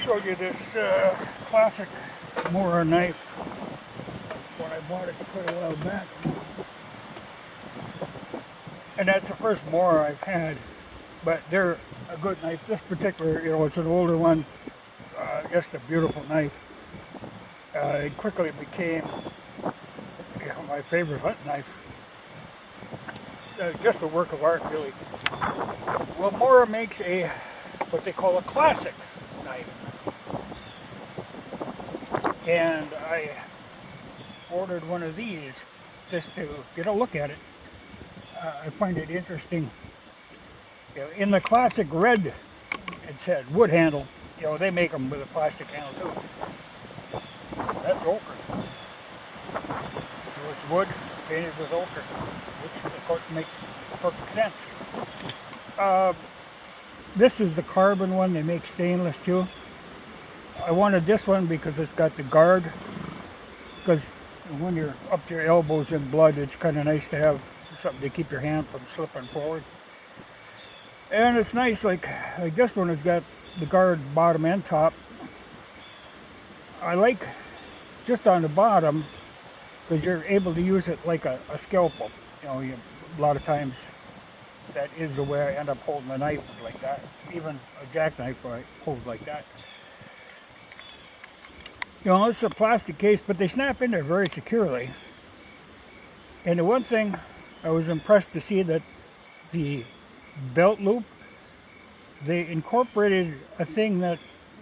show you this classic Mora knife when I bought it quite a while back. And that's the first Mora I've had, but they're a good knife. This particular, it's an older one, just a beautiful knife. It quickly became my favorite hunting knife. Just a work of art, really. Well, Mora makes what they call a classic knife. And I ordered one of these just to get a look at it. I find it interesting. In the classic red, it said wood handle. They make them with a plastic handle too. That's ochre. So it's wood painted with ochre, which of course makes perfect sense. This is the carbon one. They make stainless too. I wanted this one because it's got the guard. Because when you're up to your elbows in blood, it's kind of nice to have something to keep your hand from slipping forward. And it's nice, like this one has got the guard bottom and top. I like just on the bottom because you're able to use it like a scalpel. A lot of times that is the way I end up holding a knife, is like that. Even a jackknife I hold like that. It's a plastic case, but they snap in there very securely. And the one thing I was impressed to see that the belt loop, they incorporated a thing that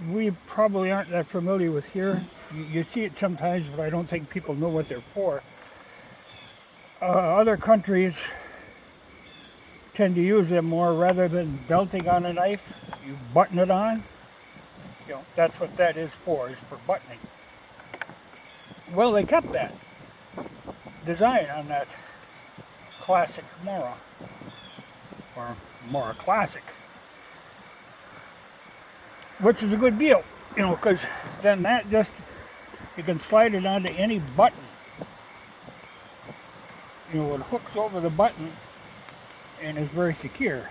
we probably aren't that familiar with here. You see it sometimes, but I don't think people know what they're for. Other countries tend to use them more rather than belting on a knife. You button it on. That's what that is for buttoning. Well, they kept that design on that classic Mora, or Mora Classic, which is a good deal, because then you can slide it onto any button. It hooks over the button and is very secure.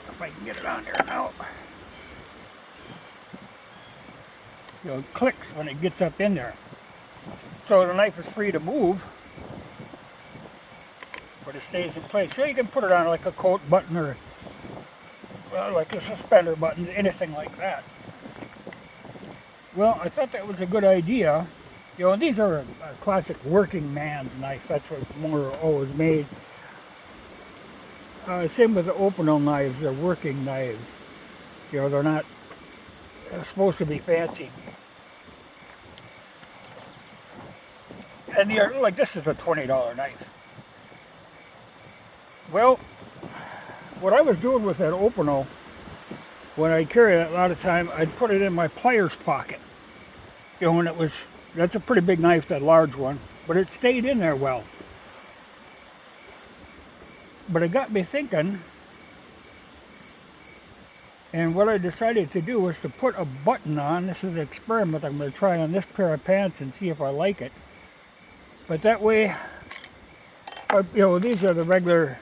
If I can get it on there now. It clicks when it gets up in there. So the knife is free to move, but it stays in place. So you can put it on like a coat button or like a suspender button, anything like that. Well, I thought that was a good idea. And these are a classic working man's knife. That's what Mora always made. Same with the Opinel knives. They're working knives. They're not supposed to be fancy. And like this is a $20 knife. Well, what I was doing with that Opinel, when I carry it a lot of time, I'd put it in my pliers pocket. And that's a pretty big knife, that large one, but it stayed in there well. But it got me thinking, and what I decided to do was to put a button on. This is an experiment I'm going to try on this pair of pants and see if I like it. But that way, these are the regular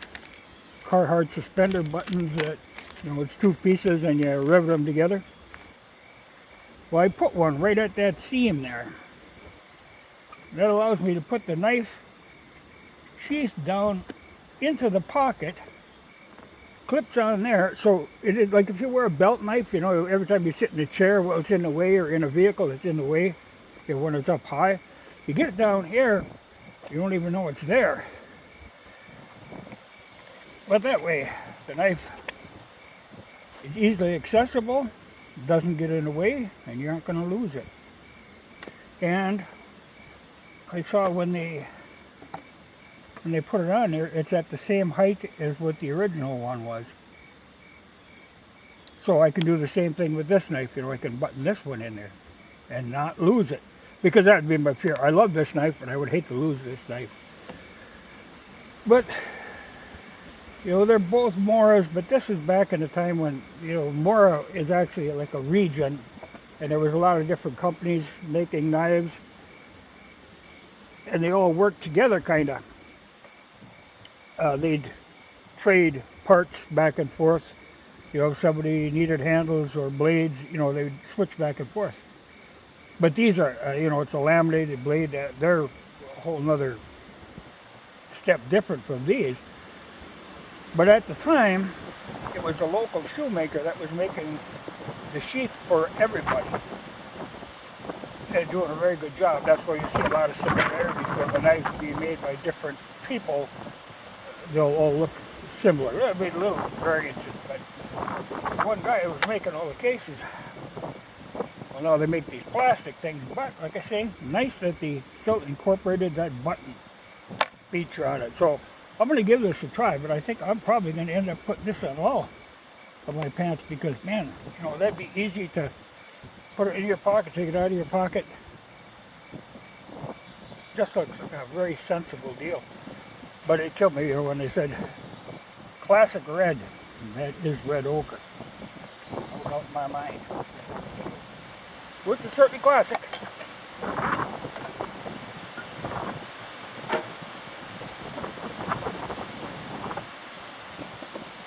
Carhartt suspender buttons that, it's two pieces and you rivet them together. Well, I put one right at that seam there. That allows me to put the knife sheath down into the pocket, clips on there. So it is like if you wear a belt knife, every time you sit in a chair, well, it's in the way, or in a vehicle, it's in the way. When it's up high, you get it down here, you don't even know it's there. But that way, the knife is easily accessible, doesn't get in the way, and you aren't going to lose it. And I saw when they put it on there, it's at the same height as what the original one was. So I can do the same thing with this knife. I can button this one in there and not lose it. Because that would be my fear. I love this knife, and I would hate to lose this knife. But, they're both Moras, but this is back in the time when, Mora is actually like a region, and there was a lot of different companies making knives, and they all worked together, kind of. They'd trade parts back and forth. You know, if somebody needed handles or blades, you know, they'd switch back and forth. But these are, you know, it's a laminated blade. They're a whole nother step different from these. But at the time, it was a local shoemaker that was making the sheath for everybody. And doing a very good job. That's why you see a lot of similarities where the knives being made by different people, they'll all look similar. There'll be little variances, but one guy was making all the cases. Well, now they make these plastic things, but like I say, nice that they still incorporated that button feature on it. So I'm going to give this a try, but I think I'm probably going to end up putting this on all of my pants because, man, you know, that'd be easy to put it in your pocket, take it out of your pocket. Just looks like a very sensible deal. But it killed me, you know, when they said classic red. And that is red ochre. No doubt in my mind. Which is certainly classic.